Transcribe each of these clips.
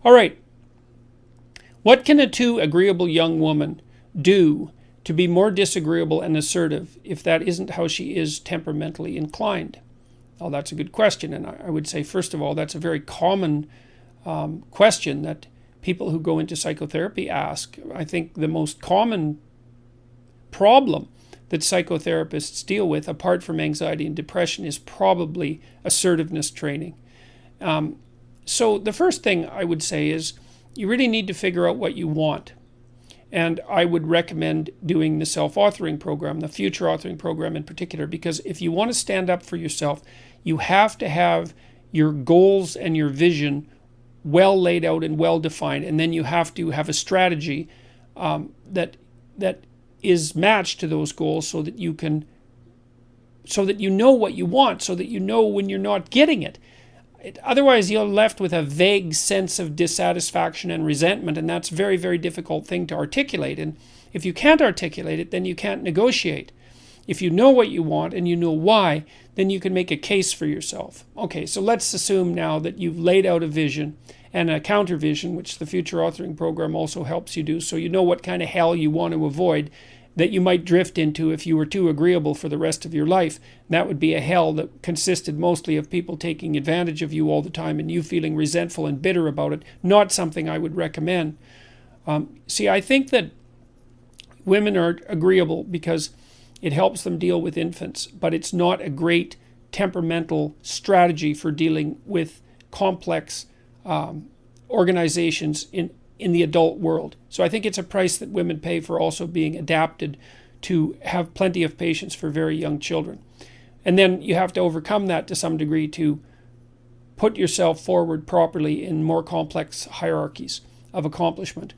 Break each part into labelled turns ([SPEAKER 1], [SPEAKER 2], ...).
[SPEAKER 1] All right. What can a too agreeable young woman do to be more disagreeable and assertive if that isn't how she is temperamentally inclined? Well, that's a good question, and I would say, first of all, that's a very common question that people who go into psychotherapy ask. I think the most common problem that psychotherapists deal with, apart from anxiety and depression, is probably assertiveness training. So the first thing I would say is you really need to figure out what you want. And I would recommend doing the self-authoring program, the future authoring program in particular, because if you want to stand up for yourself, you have to have your goals and your vision well laid out and well defined, and then you have to have a strategy that is matched to those goals, so that you know what you want, so that you know when you're not getting it. Otherwise, you're left with a vague sense of dissatisfaction and resentment, and that's a very, very difficult thing to articulate. And if you can't articulate it, then you can't negotiate. If you know what you want and you know why, then you can make a case for yourself. Okay, so let's assume now that you've laid out a vision and a counter vision, which the future authoring program also helps you do, so you know what kind of hell you want to avoid that you might drift into if you were too agreeable for the rest of your life. That would be a hell that consisted mostly of people taking advantage of you all the time and you feeling resentful and bitter about it. Not something I would recommend. See, I think that women are agreeable because it helps them deal with infants, but it's not a great temperamental strategy for dealing with complex organizations in the adult world. So I think it's a price that women pay for also being adapted to have plenty of patience for very young children. And then you have to overcome that to some degree to put yourself forward properly in more complex hierarchies of accomplishment.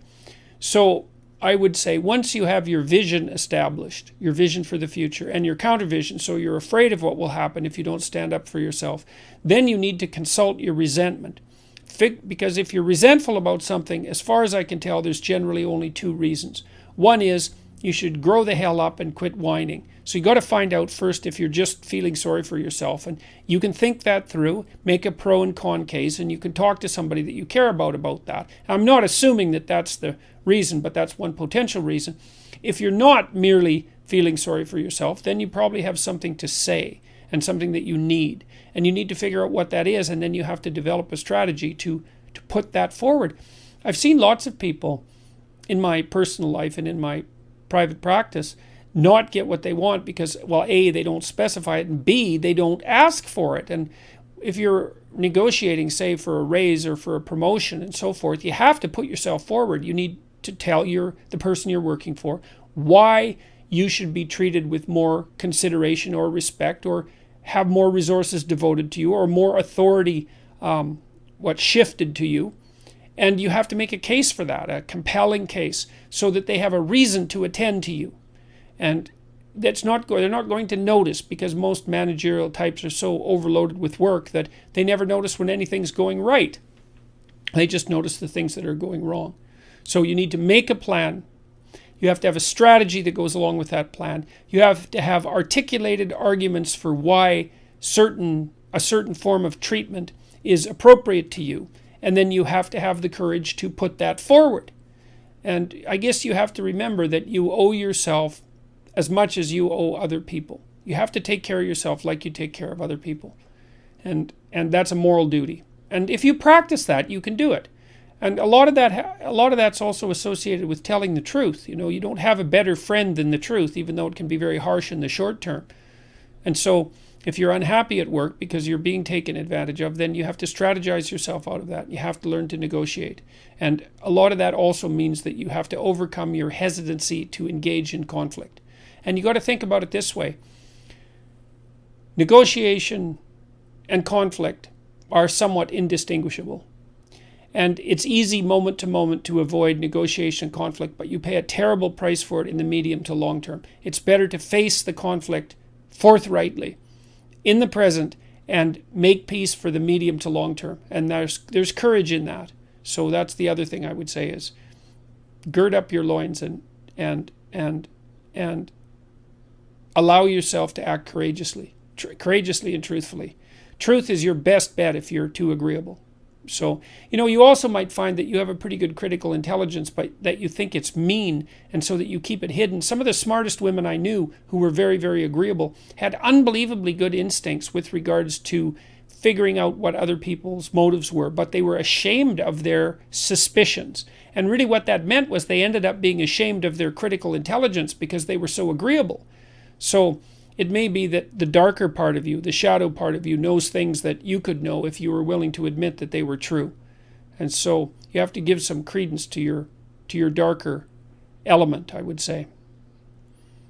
[SPEAKER 1] So I would say once you have your vision established, your vision for the future, and your counter vision, so you're afraid of what will happen if you don't stand up for yourself, then you need to consult your resentment. Because if you're resentful about something, as far as I can tell, there's generally only two reasons. One is you should grow the hell up and quit whining. So you got to find out first if you're just feeling sorry for yourself, and you can think that through, make a pro and con case, and you can talk to somebody that you care about that. I'm not assuming that that's the reason, but that's one potential reason. If you're not merely feeling sorry for yourself, then you probably have something to say and something that you need. And you need to figure out what that is, and then you have to develop a strategy to put that forward. I've seen lots of people in my personal life and in my private practice not get what they want because, well, A, they don't specify it, and B, they don't ask for it. And if you're negotiating, say, for a raise or for a promotion and so forth, you have to put yourself forward. You need to tell the person you're working for why you should be treated with more consideration or respect, or have more resources devoted to you, or more authority shifted to you. And you have to make a case for that, a compelling case, so that they have a reason to attend to you. And they're not going to notice, because most managerial types are so overloaded with work that they never notice when anything's going right. They just notice the things that are going wrong. So you need to make a plan. You have to have a strategy that goes along with that plan. You have to have articulated arguments for why a certain form of treatment is appropriate to you. And then you have to have the courage to put that forward. And I guess you have to remember that you owe yourself as much as you owe other people. You have to take care of yourself like you take care of other people. And that's a moral duty. And if you practice that, you can do it. And a lot of that's also associated with telling the truth. You don't have a better friend than the truth, even though it can be very harsh in the short term. And so if you're unhappy at work because you're being taken advantage of, then you have to strategize yourself out of that. You have to learn to negotiate. And a lot of that also means that you have to overcome your hesitancy to engage in conflict. And you got to think about it this way. Negotiation and conflict are somewhat indistinguishable. And it's easy moment to moment to avoid negotiation and conflict, but you pay a terrible price for it in the medium to long term. It's better to face the conflict forthrightly in the present and make peace for the medium to long term. And there's courage in that. So that's the other thing I would say is gird up your loins and allow yourself to act courageously and truthfully. Truth is your best bet if you're too agreeable. So, you also might find that you have a pretty good critical intelligence, but that you think it's mean, and so that you keep it hidden. Some of the smartest women I knew who were very, very agreeable had unbelievably good instincts with regards to figuring out what other people's motives were, but they were ashamed of their suspicions. And really what that meant was they ended up being ashamed of their critical intelligence because they were so agreeable. So it may be that the darker part of you, the shadow part of you, knows things that you could know if you were willing to admit that they were true. And so you have to give some credence to your darker element, I would say.